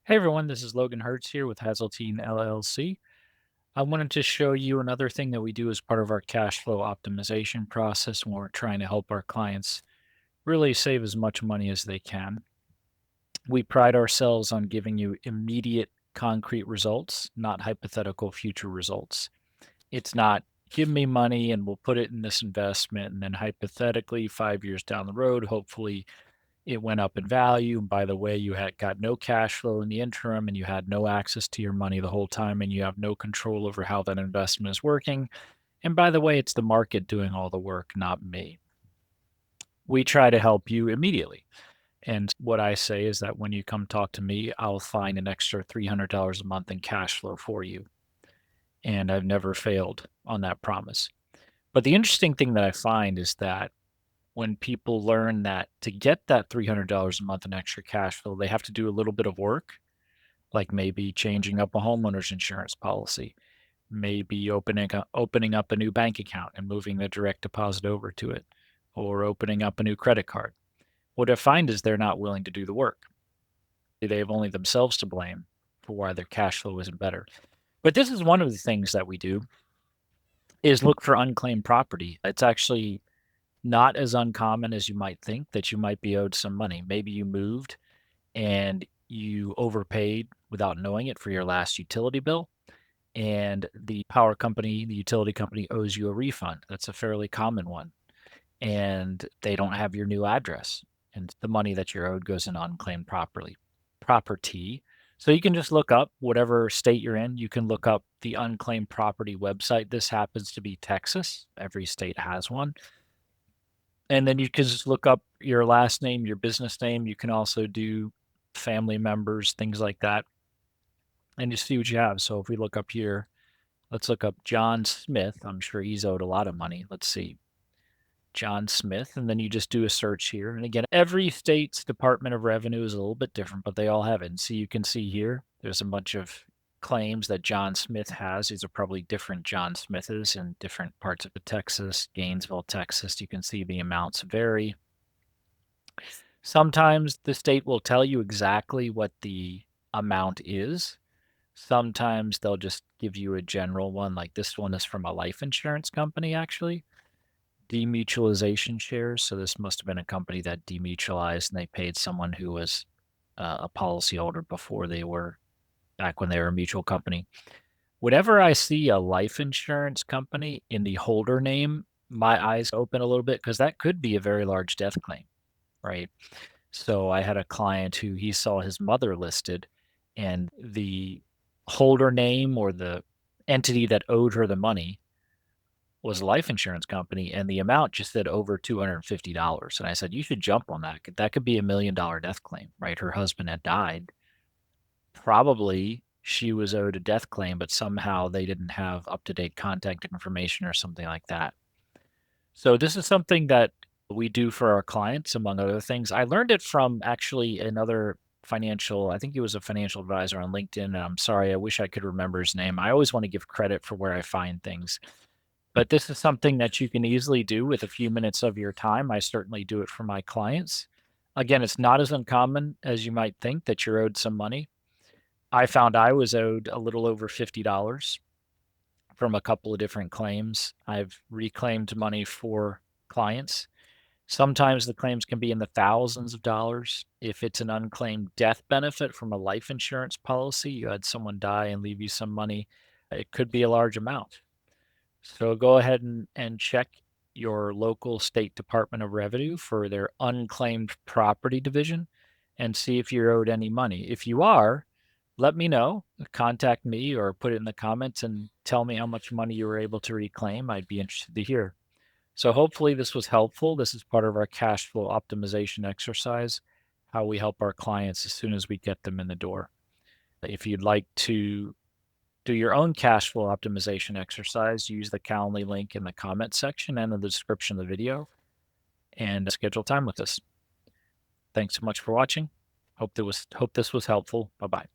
Hey everyone, this is Logan Hertz here with Hazeltine LLC. I wanted to show you another thing that we do as part of our cash flow optimization process when we're trying to help our clients really save as much money as they can. We pride ourselves on giving you immediate concrete results, not hypothetical future results. It's not give me money and we'll put it in this investment and then hypothetically 5 years down the road, hopefully it went up in value. And by the way, you had got no cash flow in the interim and you had no access to your money the whole time and you have no control over how that investment is working. And by the way, it's the market doing all the work, not me. We try to help you immediately. And what I say is that when you come talk to me, I'll find an extra $300 a month in cash flow for you. And I've never failed on that promise. But the interesting thing that I find is that when people learn that to get that $300 a month in extra cash flow, they have to do a little bit of work, like maybe changing up a homeowner's insurance policy, maybe opening up a new bank account and moving the direct deposit over to it, or opening up a new credit card. What I find is they're not willing to do the work. They have only themselves to blame for why their cash flow isn't better. But this is one of the things that we do is look for unclaimed property. It's actually not as uncommon as you might think that you might be owed some money. Maybe you moved and you overpaid without knowing it for your last utility bill, and the power company, the utility company owes you a refund. That's a fairly common one. And they don't have your new address. And the money that you're owed goes in unclaimed property. So you can just look up whatever state you're in. You can look up the unclaimed property website. This happens to be Texas. Every state has one. And then you can just look up your last name, your business name. You can also do family members, things like that, and just see what you have. So if we look up here, let's look up John Smith. I'm sure he's owed a lot of money. Let's see. John Smith, and then you just do a search here. And again, every state's Department of Revenue is a little bit different, but they all have it. And so you can see here, there's a bunch of claims that John Smith has. These are probably different John Smiths in different parts of Texas, Gainesville, Texas. You can see the amounts vary. Sometimes the state will tell you exactly what the amount is. Sometimes they'll just give you a general one, like this one is from a life insurance company, actually. Demutualization shares. So this must have been a company that demutualized and they paid someone who was a policyholder before they were back when they were a mutual company. Whenever I see a life insurance company in the holder name, my eyes open a little bit because that could be a very large death claim, right? So I had a client who he saw his mother listed and the holder name or the entity that owed her the money was a life insurance company and the amount just said over $250. And I said, you should jump on that. That could be $1 million death claim, right? Her husband had died. Probably she was owed a death claim, but somehow they didn't have up to date contact information or something like that. So this is something that we do for our clients, among other things. I learned it from actually another financial, I think he was a financial advisor on LinkedIn. And I'm sorry, I wish I could remember his name. I always want to give credit for where I find things. But this is something that you can easily do with a few minutes of your time. I certainly do it for my clients. Again, it's not as uncommon as you might think that you're owed some money. I found I was owed a little over $50 from a couple of different claims. I've reclaimed money for clients. Sometimes the claims can be in the thousands of dollars. If it's an unclaimed death benefit from a life insurance policy, you had someone die and leave you some money, it could be a large amount. So go ahead and check your local state Department of Revenue for their unclaimed property division and see if you're owed any money. If you are, let me know. Contact me or put it in the comments and tell me how much money you were able to reclaim. I'd be interested to hear. So hopefully this was helpful. This is part of our cash flow optimization exercise, how we help our clients as soon as we get them in the door. If you'd like to do your own cash flow optimization exercise, use the Calendly link in the comment section and in the description of the video and schedule time with us. Thanks so much for watching. Hope this was helpful. Bye-bye.